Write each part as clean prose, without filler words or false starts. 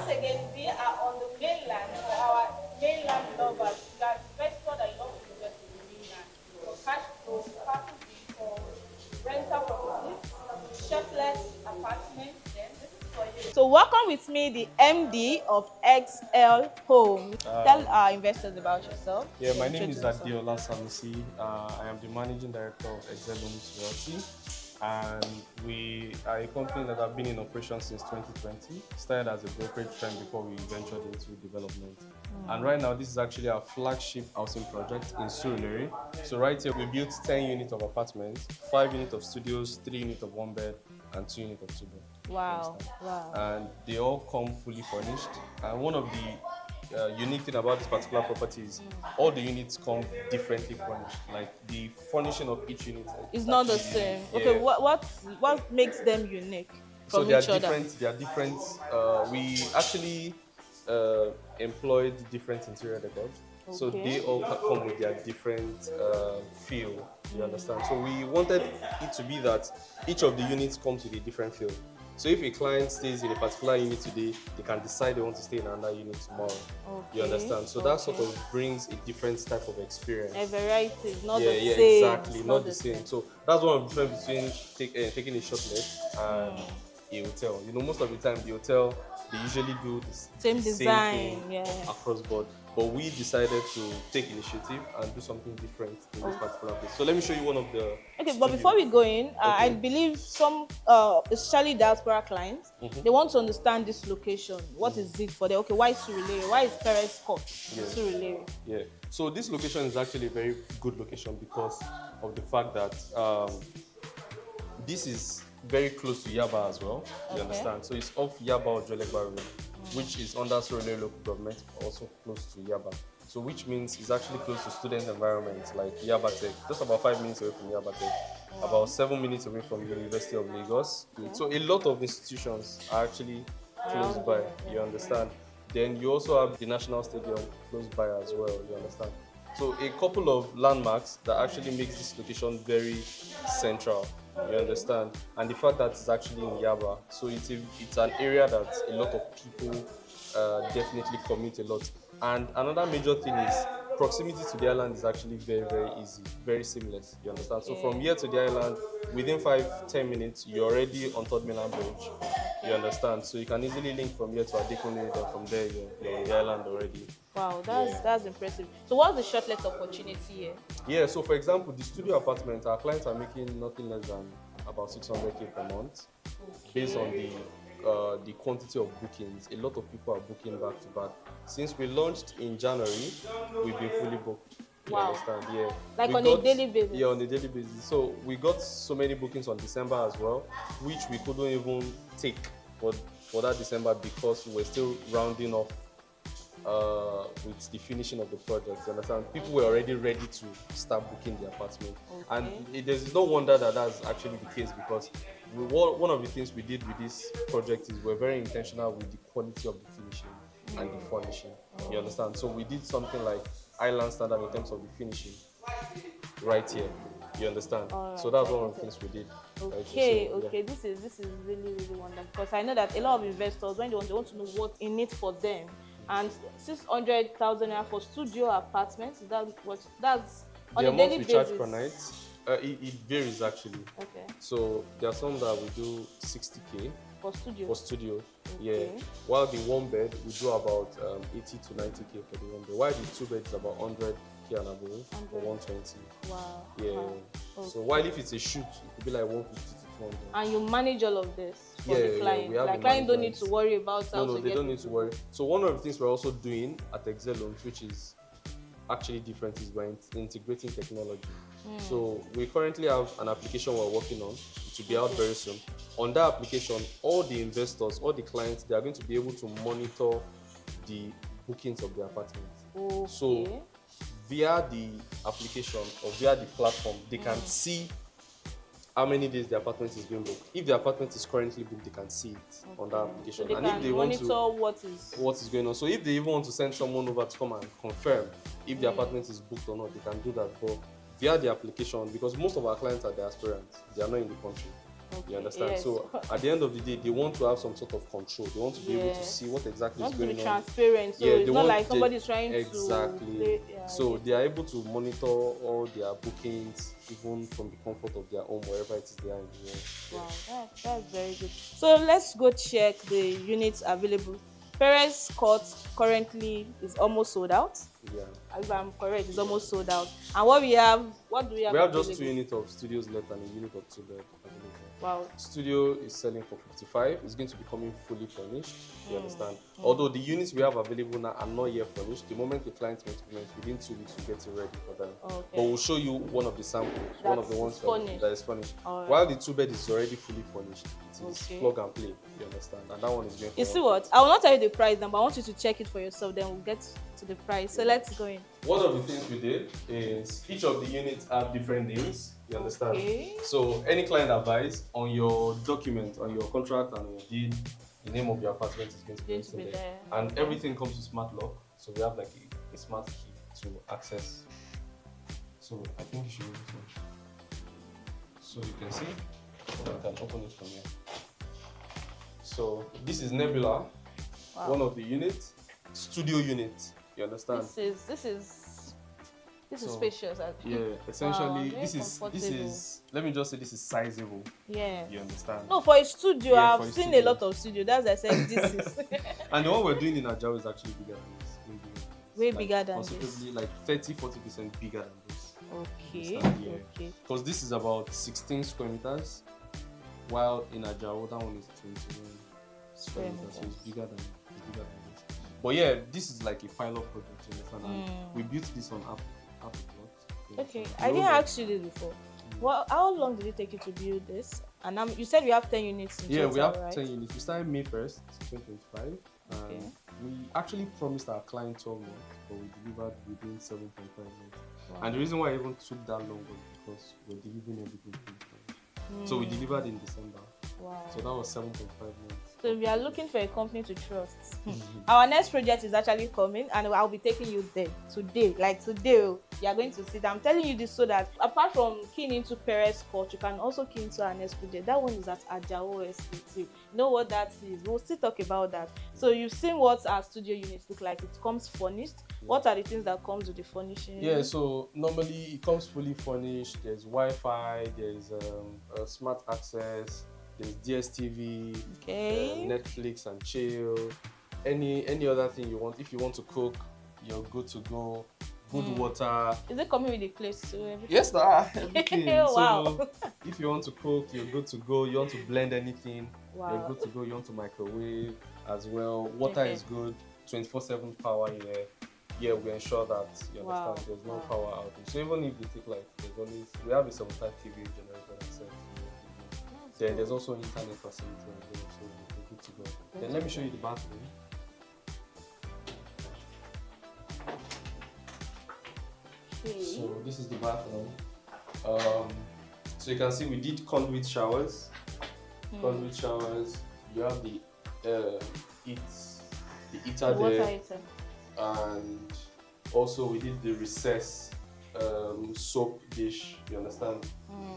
once again, we are on the mainland for our mainland lovers. You are investor that love to invest in the mainland for cash flow, passive income, rental properties, shortlet apartments. Then this is for you. So welcome with me, the MD of XL Home. Tell our investors about yourself. Yeah, my name is Ajao Sanusi. I am the managing director of Ajao Realty, and we are a company that have been in operation since 2020. Started as a brokerage firm before we ventured into development. And right now, this is actually our flagship housing project in Surulere. So right here, we built 10 units of apartments, 5 units of studios, 3 units of one bed, and 2 units of two bed. Wow, wow. And they all come fully furnished. And one of the unique thing about this particular property is all the units come differently furnished. Like the furnishing of each unit is not the same. Yeah. Okay, what makes them unique from so they are each other? different. They are different. We actually employed different interior decor. Okay. So they all come with their different feel. You understand? So we wanted it to be that each of the units comes with a different feel. So if a client stays in a particular unit today, they can decide they want to stay in another unit tomorrow. Okay. You understand? So that sort of brings a different type of experience. A variety, not the same. Yeah, exactly, not the same. So that's one of the difference between taking a shortlet and a hotel. You know, most of the time the hotel, they usually do the same design thing across board. But we decided to take initiative and do something different in this particular place. So let me show you one of the studios. But before we go in, I believe some, especially diaspora clients, they want to understand this location. What is it for them? Okay, why Surulere? Why is Perez called Surulere? Yeah. So this location is actually a very good location because of the fact that this is very close to Yaba as well. You understand? So it's off Yaba or Jolegba Road, which is under Surulere local government, also close to Yaba. So which means it's actually close to student environments like Yaba Tech, just about 5 minutes away from Yaba Tech, about 7 minutes away from the University of Lagos. So a lot of institutions are actually close by, you understand? Then you also have the National Stadium close by as well, you understand? So a couple of landmarks that actually makes this location very central, you understand? And the fact that it's actually in Yaba, so it's an area that a lot of people definitely commute a lot. And another major thing is proximity to the island is actually very, very easy, very seamless, you understand? So from here to the island, within 5-10 minutes, you're already on Third Mainland Bridge, you understand? So you can easily link from here to Adekunle, then from there you're on the island already. Wow, that's impressive. So what's the shortlet opportunity here? Yeah, so for example, the studio apartment, our clients are making nothing less than about 600K per month, based on the quantity of bookings. A lot of people are booking back to back. Since we launched in January, we've been fully booked. You understand? Yeah. Like on a daily basis? Yeah, on a daily basis. So we got so many bookings on December as well, which we couldn't even take for that December because we're still rounding off with the finishing of the project. You understand? People were already ready to start booking the apartment. And there's no wonder that that's actually the case because one of the things we did with this project is we're very intentional with the quality of the finishing and the furnishing. You understand? So we did something like island standard in terms of the finishing right here. You understand? So that's one of the things we did. Okay, this is really, really wonderful because I know that a lot of investors, when they want to know what's in it for them, and 600,000 naira for studio apartments, that's on a daily basis. The amount we charge per night, it varies actually. Okay. So there are some that we do 60K for studio. Yeah. While the one bed we do about 80 to 90K for the one bed. While the two beds about 100K and above or 120. Wow. Yeah. Wow. Okay. So while if it's a shoot, it could be like 150 to 200. And you manage all of this for the client. Like client don't need to worry about how to get. No, they don't need to worry. So one of the things we're also doing at Excel Homes, which is actually different, is we're integrating technology. So we currently have an application we're working on. It will be out very soon. On that application, all the investors, all the clients, they are going to be able to monitor the bookings of their apartments. Okay. So via the application or via the platform, they can see how many days the apartment is being booked. If the apartment is currently booked, they can see it on that application. So they can monitor what is going on. So if they even want to send someone over to come and confirm if the apartment is booked or not, they can do that. But via the application, because most of our clients are diasporans, they are not in the country. Okay, You understand? yes. So at the end of the day, they want to have some sort of control. They want to be able to see what exactly is to going be on. transparent, so it's not like somebody's trying exactly. to So they are able to monitor all their bookings even from the comfort of their home, wherever it is they are in the world. Wow, that's very good. So let's go check the units available. Perez Court currently is almost sold out. Yeah. If I'm correct, it's almost sold out. And what do we have We have available? just 2 units of studios left and a unit of 2-bed available. Wow. Studio is selling for 55. It's going to be coming fully furnished. You understand? Although the units we have available now are not yet furnished. The moment the client makes payments, within 2 weeks we get it ready for them. Okay. But we'll show you one of the samples, one of the ones that is furnished. Right. While the 2-bed is already fully furnished, it is plug and play. You understand? And that one is going for. You see what? I will not tell you the price now, but I want you to check it for yourself. Then we'll get to the price. So let's go in. One of the things we did is each of the units have different names. You understand? Okay. So any client that buys, on your document, on your contract and on your deed, the name of your apartment is going to be written there. And everything comes with smart lock. So we have like a smart key to access. So I think you should be able to. So you can see, you can open it from here. So this is Nebula, one of the units, studio unit. You understand? This is spacious. Actually. Yeah, essentially, this is. Let me just say, this is sizable. Yeah. You understand? No, for a studio, I've seen a lot of studio. That's why I said this is. And the one we're doing in Ajao is actually bigger than this. Way bigger than this. Possibly like 30-40% bigger than this. Okay. Okay. Because this is about 16 square meters, while in Ajao that one is 21 square meters, so it's bigger than this. But yeah, this is like a pilot project. You understand? We built this on Apple plot. Okay, I didn't ask you this before. Well, how long did it take you to build this? And you said we have 10 units in total, we have right? 10 units. We started May 1st, 2025. Okay. We actually promised our client 12 months, but we delivered within 7.5 months. Wow. And the reason why it even took that long was because we're delivering everything fully. So we delivered in December. Wow. So that was 7.5 months. So if you are looking for a company to trust, our next project is actually coming, and I'll be taking you there today. Like today, you are going to see. I'm telling you this so that apart from keying into Perez Court, you can also key into our next project. That one is at Ajao Estate. You know what that is? We'll still talk about that. So you've seen what our studio units look like. It comes furnished. What are the things that comes with the furnishing? Yeah, so normally it comes fully furnished. There's Wi-Fi. There's smart access. There's DSTV, Netflix and chill. Any other thing you want. If you want to cook, you're good to go. Good water. Is it coming with the place too? Yes, there are everything. Wow. So if you want to cook, you're good to go. You want to blend anything, you're good to go. You want to microwave as well. Water is good. 24/7 power here. Yeah, we ensure that you understand there's no power outage. So even if you take we have a 75 kV generator that serves. Then there's also internet facility as well, so we're good to go. Then let me show you the bathroom. Okay. So this is the bathroom. So you can see we did conduit showers. Conduit showers. You have the heater there, and also we did the recess soap dish. You understand?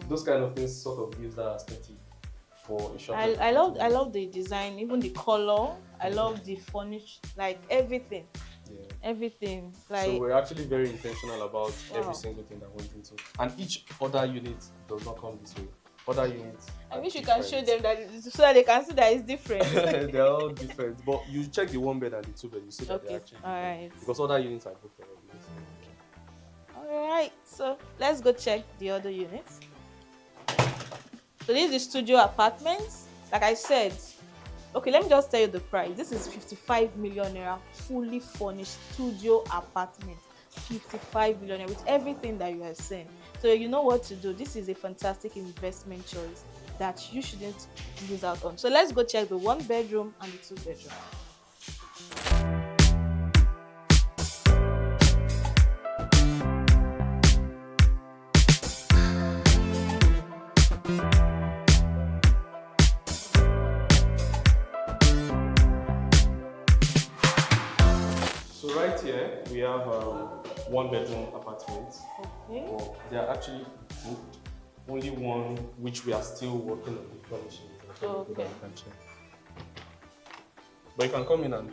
Those kind of things sort of gives that aesthetic. I love the design, even the color. I love the furnish, like everything. Yeah. Everything. Like, so we're actually very intentional about every single thing that went into. And each other unit does not come this way. Other units. I wish you can show them that so that they can see that it's different. They're all different. But you check the 1-bed and the 2-bed, you see that they're actually different. Right. Because other units are booked already. Alright, so let's go check the other units. So this is the studio apartments. Like I said, okay, let me just tell you the price. This is 55 million naira, fully furnished studio apartment. 55 million naira with everything that you are saying. So you know what to do. This is a fantastic investment choice that you shouldn't lose out on. So let's go check the 1-bedroom and the 2-bedroom. Right here, we have 1-bedroom apartments. Okay. Well, they are actually booked only one which we are still working on the furnishing. Okay. But you can come in and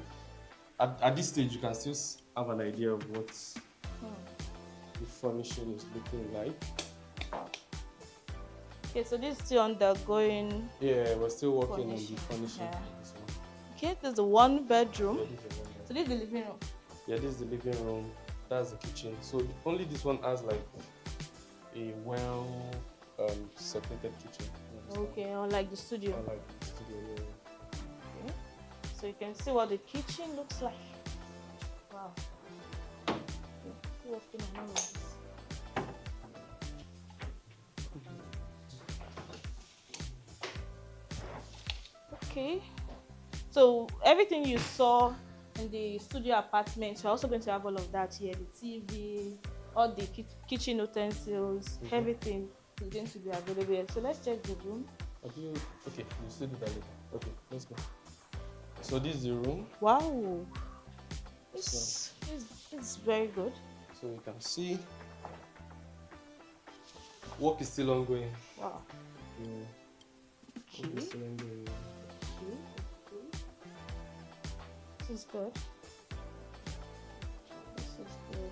at this stage you can still have an idea of what the furnishing is looking like. Okay, so this is still undergoing. Yeah, we're still working on the furnishing. Yeah. Okay, this is the 1 bedroom. So this is the living room. Yeah, this is the living room. That's the kitchen. So only this one has like a well separated kitchen. Okay, unlike the studio. Unlike the studio, yeah. Okay. So you can see what the kitchen looks like. Wow. Okay, still working on all of this. Okay. So everything you saw in the studio apartment, you're also going to have all of that here. The TV, all the kitchen utensils, everything is going to be available here. So let's check the room. Okay, you still do that later. Okay, let's go. So this is the room. Wow. This is very good. So you can see work is still ongoing. Wow. Yeah. Work is still ongoing. This is good. This is good.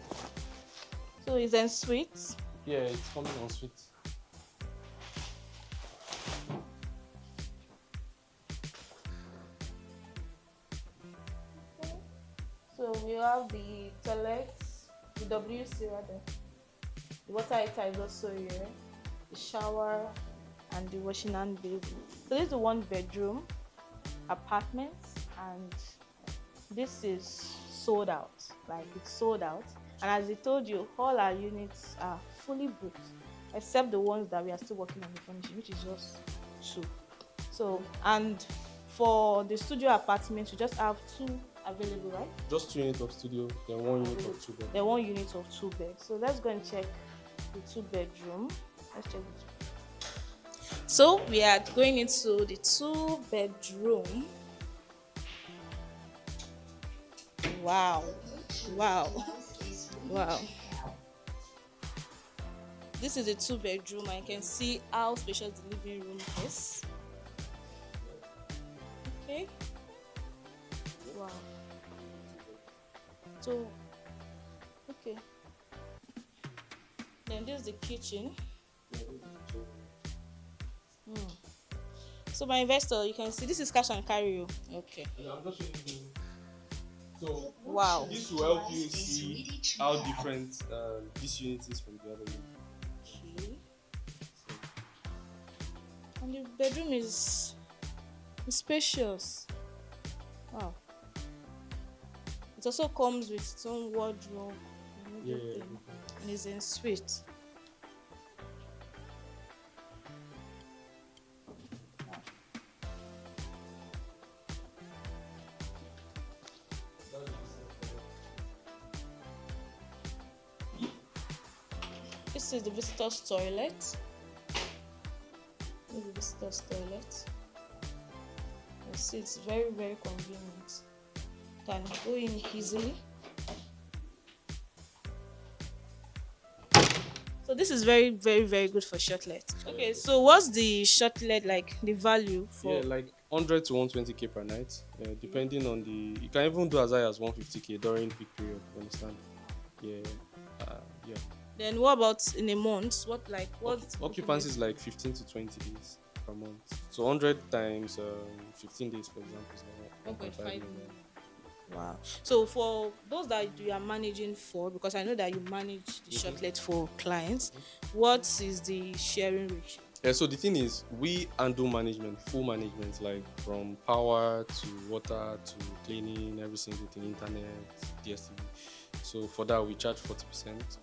So it's en suite. Yeah, it's coming en suite. So we have the toilets, the WC rather. The water heater is also here. The shower and the washing and bathing. So this is the 1 bedroom apartment, and this is sold out. Like, it's sold out. And as I told you, all our units are fully booked, except the ones that we are still working on the furnishing, which is just 2. So, and for the studio apartment, we just have 2 available, right? Just 2 units of studio, then 1 unit of 2 beds. Then 1 unit of 2 beds. So let's go and check the 2 bedroom. Let's check it. So we are going into the 2 bedroom. Wow. This is a 2 bedroom, and you can see how spacious the living room is. Okay. Wow. So, okay. Then this is the kitchen. So my investor, you can see this is cash and carry. Okay. I'm just showing you. So wow. This will help you see how different this unit is from the other unit. Okay. And the bedroom is spacious. Wow. It also comes with its own wardrobe and everything. Yeah. And it's en suite. This is the visitor's toilet. This is the visitor's toilet. You see, it's very, very convenient. You can go in easily. So this is very, very, very good for Shortlet. Okay, so what's the Shortlet, like the value for? Yeah, like 100 to 120k per night, depending on the. You can even do as high as 150k during peak period. You understand? Yeah. Then what about in a month? What occupancy is like 15 to 20 days per month. So 100 times 15 days, for example, is like 1.5 million. Wow. So for those that you are managing for, because I know that you manage the Shortlet for clients, what is the sharing ratio? Yeah, so the thing is, we handle management, full management, like from power to water to cleaning, every single thing, internet, DSTV. So for that, we charge 40%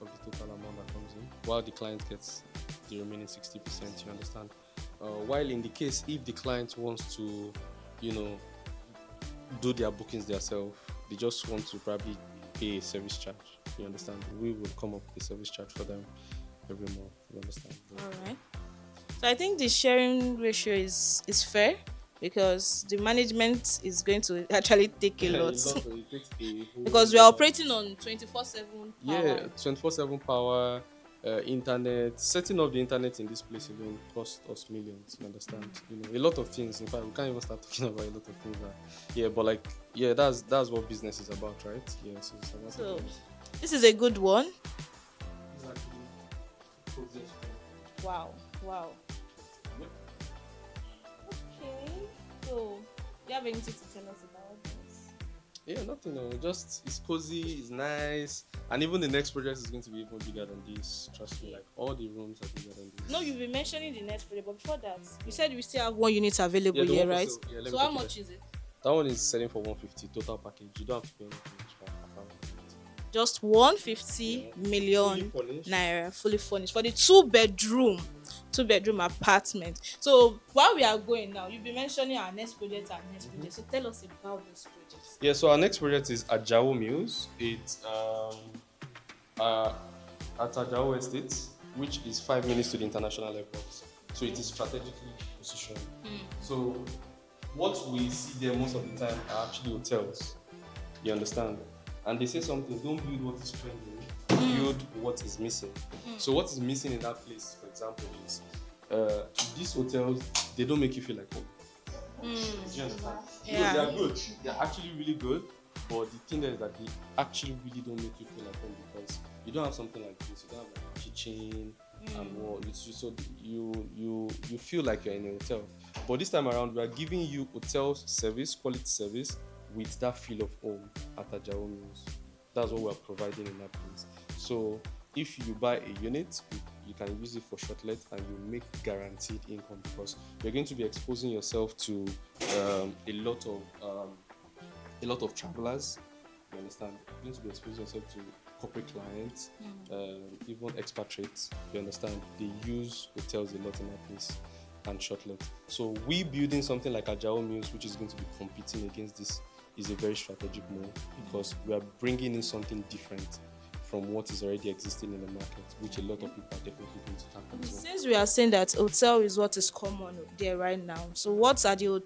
of the total amount that comes in, while the client gets the remaining 60%, you understand? While in the case, if the client wants to, do their bookings themselves, they just want to probably pay a service charge, you understand? We will come up with a service charge for them every month, you understand? All right. So I think the sharing ratio is fair, because the management is going to actually take a lot. Because we are operating on 24/7 power. Yeah, 24/7 power. internet. Setting up the internet in this place alone cost us millions. You understand? A lot of things. In fact, we can't even start talking about a lot of things. But like, that's what business is about, right? Yeah, so it's about So business. this is a good one. Exactly. Wow. Yep. Okay. So do you have anything to tell us about this? Yeah, nothing. Just it's cozy, it's nice, and even the next project is going to be even bigger than this. Trust me, like all the rooms are bigger than this. No, you've been mentioning the next project, but before that, you said we still have one unit available Yeah, the here, one for right? sale. Yeah, let me So how take it much is it? That one is selling for 150 total package. You don't have to pay anything extra. Just 150 Yeah. million Fully furnished. naira, fully furnished for the two-bedroom apartment. So while we are going now, you've been mentioning our next project. So tell us about this project. Yeah, so our next project is Ajao Mews. It's at Ajao Estate, which is 5 minutes to the international airport. So it is strategically positioned. So what we see there most of the time are actually hotels. You understand? And they say something, don't build what is trending, build what is missing. So what is missing in that place, for example, is these hotels, they don't make you feel like home. Do you understand? Yeah. They are good. They're actually really good. But the thing there is that they actually really don't make you feel like home because you don't have something like this. You don't have like a kitchen and wall. So you feel like you're in a hotel. But this time around, we are giving you hotel service, quality service, with that feel of home at Ajao Mews. That's what we're providing in that place. So if you buy a unit, you can use it for shortlet and you make guaranteed income because you're going to be exposing yourself to a lot of travelers. You understand? You're going to be exposing yourself to corporate clients, even expatriates. You understand? They use hotels a lot in that place and shortlet. So we building something like Ajao Mews, which is going to be competing against this, is a very strategic move because we are bringing in something different from what is already existing in the market, which a lot of people are definitely going to tackle as well. Since we are saying that hotel is what is common there right now, so what are the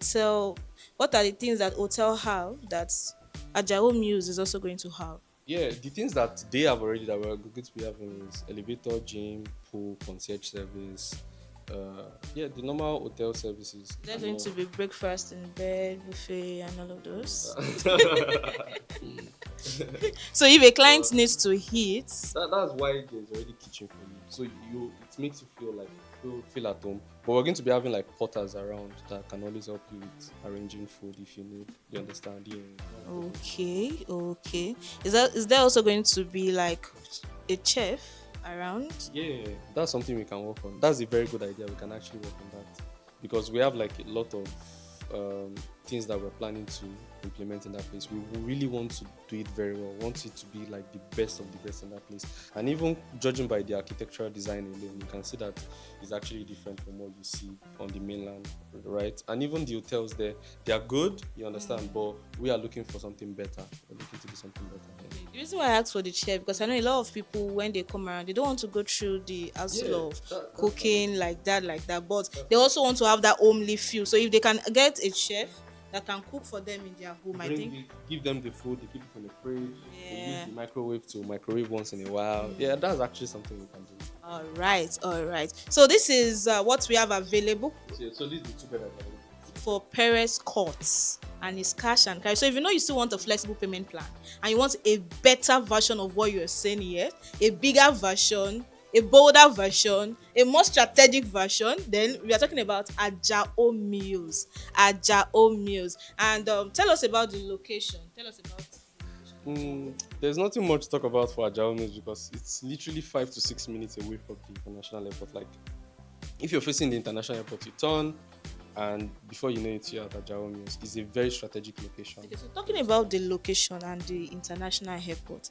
things that hotel have that Ajao Mews is also going to have? Yeah, the things that they have already that we're going to be having is elevator, gym, pool, concierge service. The normal hotel services. Is there going to be breakfast in bed, buffet, and all of those? So if a client needs to eat, That's why there's already kitchen for you. So it makes you feel at home. But we're going to be having like porters around that can always help you with arranging food if you need. You understand? Yeah. Okay. Is there also going to be like a chef around? Yeah, that's something we can work on. That's a very good idea. We can actually work on that because we have like a lot of things that we're planning to implement in that place. We really want to do it very well. Want it to be like the best of the best in that place. And even judging by the architectural design alone, you can see that it's actually different from what you see on the mainland, right? And even the hotels there, they are good, you understand, but we are looking for something better. We're looking to do something better. Yeah. The reason why I asked for the chef because I know a lot of people when they come around they don't want to go through the hassle of cooking like that, but they also want to have that homely feel. So if they can get a chef that can cook for them in their home, I think give them the food, they keep it in the fridge, they Yeah. use the microwave to microwave once in a while. Yeah, that's actually something we can do. All right. So this is what we have available So this is the two better. for Perez courts and it's cash and carry. So if you know you still want a flexible payment plan and you want a better version of what you're saying here, a bigger version, a bolder version, a more strategic version, then we are talking about Ajao Mews. And tell us about the location. There's nothing much to talk about for Ajao Mews because it's literally 5 to 6 minutes away from the international airport. Like, if you're facing the international airport, you turn, and before you know it, you're at Ajao Mews. It's a very strategic location. Okay, so talking about the location and the international airport,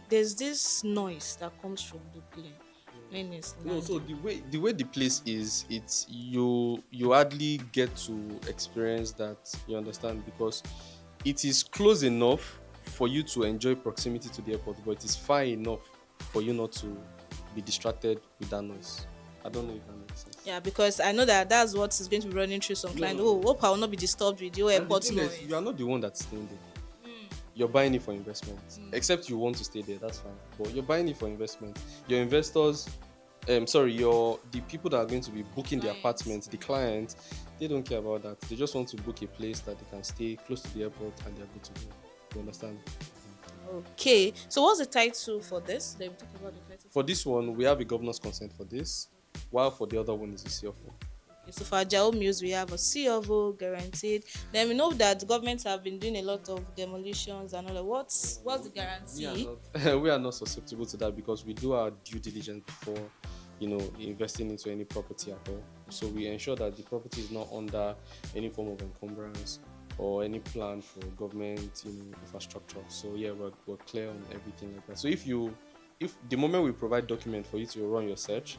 there's this noise that comes from the plane. No, so the way the place is, it's you hardly get to experience that. You understand, because it is close enough for you to enjoy proximity to the airport, but it is far enough for you not to be distracted with that noise. I don't know if that makes sense. Yeah, because I know that's what is going to be running through some clients. Oh, hope I will not be disturbed with your And the airport thing noise. is, you are not the one that's staying there. you're buying it for investment. Except you want to stay there, that's fine. But you're buying it for investment. Your investors, the people that are going to be booking the apartment, the clients, they don't care about that. They just want to book a place that they can stay close to the airport and they're good to go. You understand? Okay. So what's the title for this? Then we talk about the title. For this one, we have a governor's consent for this, while for the other one is a CFO. Okay, so for Ajao Mews, we have a CFO guaranteed. Then we know that governments have been doing a lot of demolitions and all that. What's the guarantee? We are not susceptible to that because we do our due diligence before, investing into any property at all. So we ensure that the property is not under any form of encumbrance or any plan for government, infrastructure. So yeah, we're clear on everything like that. So if the moment we provide document for you to run your search,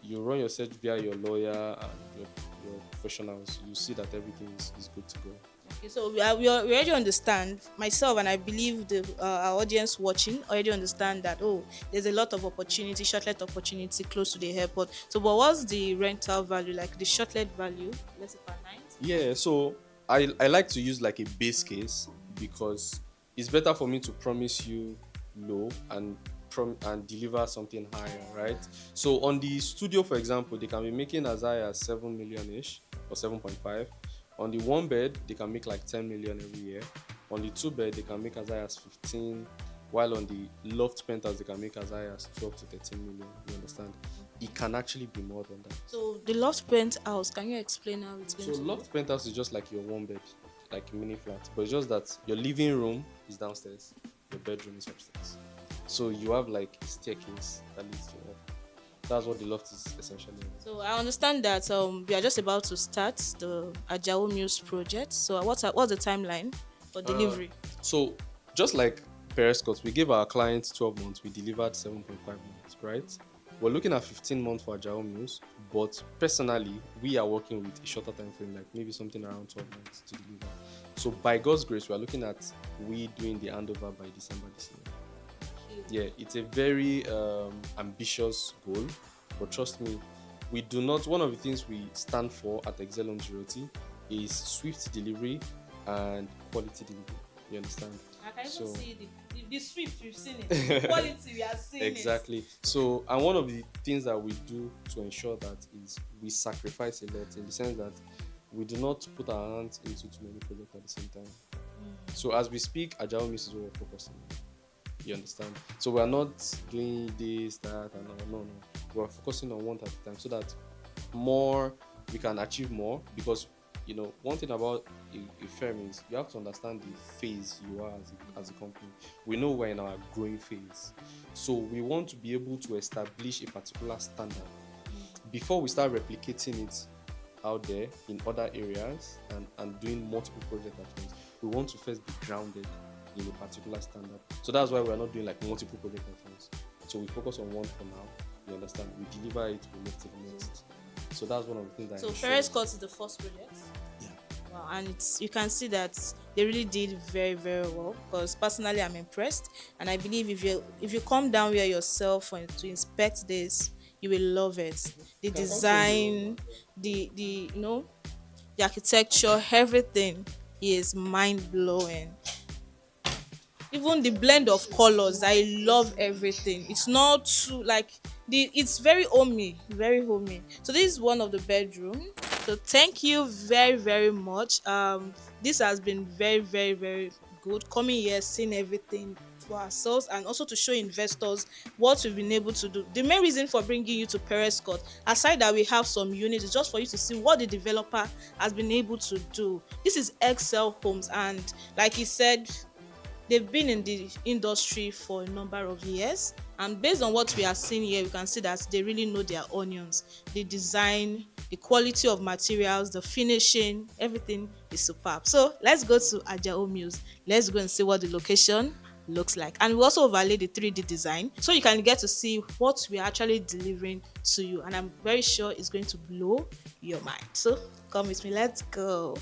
you run your search via your lawyer and your professionals, you see that everything is good to go. Okay, so we already understand, myself and I believe our audience watching already understand that, there's a lot of opportunity, shortlet opportunity close to the airport. So but what's the rental value, like the shortlet value, let's say per night? Yeah, so I like to use like a base case because it's better for me to promise you low and deliver something higher, right? So on the studio, for example, they can be making as high as 7 million-ish or 7.5. On the one bed, they can make like 10 million every year. On the two bed, they can make as high as 15, while on the loft penthouse, they can make as high as 12 to 13 million. You understand? It can actually be more than that. So the loft penthouse, can you explain how it's going to loft work? penthouse is just like your one bed, like a mini flat, but it's just that your living room is downstairs, your bedroom is upstairs. So you have like a staircase that leads to up. That's what the loft is essentially. So I understand that we are just about to start the Ajao Mews project. So what's the timeline for delivery? So just like Perez, we gave our clients 12 months, we delivered 7.5 months, right? We're looking at 15 months for Ajao Mews, but personally, we are working with a shorter time frame, like maybe something around 12 months to deliver. So by God's grace, we are looking at we doing the handover by December this year. Yeah, it's a very ambitious goal, but trust me, we do not. One of the things we stand for at Excel on Realty is swift delivery and quality delivery. You understand? I can even see the swift, you've seen it. The quality, we are seeing exactly. So, and one of the things that we do to ensure that is we sacrifice a lot in the sense that we do not put our hands into too many projects at the same time. So as we speak, Ajao Mews is what we're focusing on. You understand? So we are not doing this, that, and no. We're focusing on one at a time so that we can achieve more. Because one thing about a firm is you have to understand the phase you are as a company. We know we're in our growing phase, so we want to be able to establish a particular standard before we start replicating it out there in other areas and doing multiple projects at once. We want to first be grounded in a particular standard. So that's why we're not doing like multiple projects at once. So we focus on one for now. You understand? We deliver it, we move to the next. So that's one of the things that. So Perez Court is the first project. Yeah. Wow, and you can see that they really did very, very well. Because personally, I'm impressed, and I believe if you come down here yourself to inspect this, you will love it. The design, the architecture, everything is mind blowing. Even the blend of colors, I love everything. It's not too it's very homey, very homey. So this is one of the bedroom. So thank you very, very much. This has been very, very, very good coming here, seeing everything for ourselves, and also to show investors what we've been able to do. The main reason for bringing you to Perez Court, aside that we have some units, is just for you to see what the developer has been able to do. This is Excel Homes, and like he said, they've been in the industry for a number of years, and based on what we are seeing here, we can see that they really know their onions. The design, the quality of materials, the finishing, everything is superb. So let's go to Ajao Mews. Let's go and see what the location looks like, and we also overlay the 3D design so you can get to see what we're actually delivering to you, and I'm very sure it's going to blow your mind. So come with me, let's go.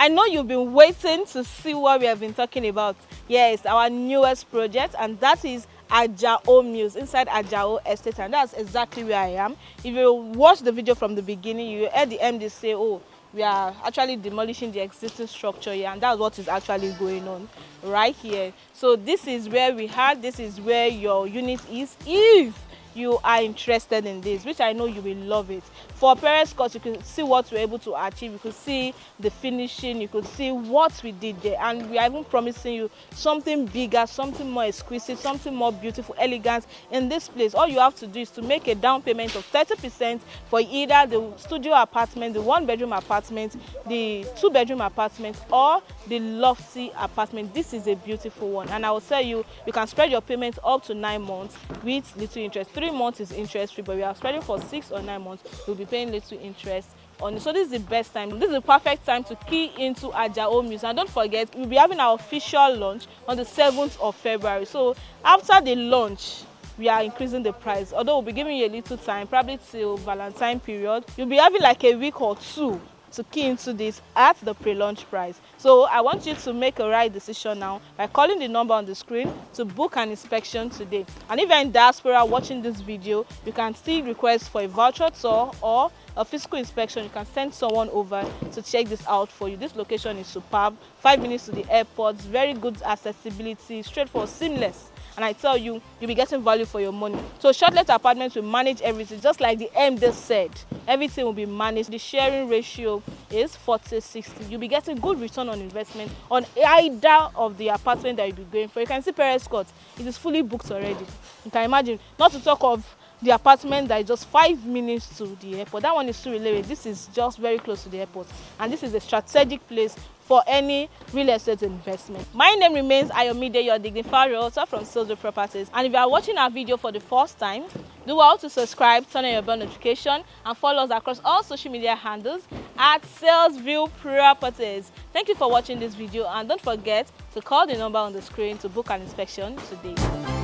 I know you've been waiting to see what we have been talking about. Yes, our newest project, and that is Ajao Mews, inside Ajao Estate, and that's exactly where I am. If you watch the video from the beginning, you heard the MD say, oh, we are actually demolishing the existing structure here, and that's what is actually going on right here. So this is where we are, this is where your unit is. If you are interested in this, which I know you will love it. For Perez course, you can see what we're able to achieve, you could see the finishing, you could see what we did there, and we are even promising you something bigger, something more exquisite, something more beautiful, elegant in this place. All you have to do is to make a down payment of 30% for either the studio apartment, the 1-bedroom apartment, the 2-bedroom apartment, or the lofty apartment. This is a beautiful one, and I will tell you, you can spread your payment up to 9 months with little interest. 3 months is interest free, but we are spreading for 6 or 9 months. You'll be paying little interest on it. So this is the best time. This is the perfect time to key into Ajao Mews. And don't forget, we'll be having our official launch on the 7th of February. So after the launch, we are increasing the price. Although we'll be giving you a little time, probably till Valentine period. You'll be having like a week or 2 to key into this at the pre-launch price. So I want you to make a right decision now by calling the number on the screen to book an inspection today. And if you're in diaspora watching this video, you can still request for a voucher tour or a physical inspection. You can send someone over to check this out for you. This location is superb, 5 minutes to the airport, very good accessibility, straightforward, seamless. And I tell you, you'll be getting value for your money. So Shortlet Apartments will manage everything, just like the MD said. Everything will be managed. The sharing ratio is 40-60. You'll be getting good return on investment on either of the apartment that you'll be going for. You can see Perez Court, it is fully booked already. You can imagine, not to talk of the apartment that is just 5 minutes to the airport. That one is Surulere. This is just very close to the airport, and this is a strategic place for any real estate investment. My name remains Ayomide, your dignified realtor from Salesville Properties. And if you are watching our video for the first time, do well to subscribe, turn on your bell notification, and follow us across all social media handles at Salesville Properties. Thank you for watching this video, and don't forget to call the number on the screen to book an inspection today.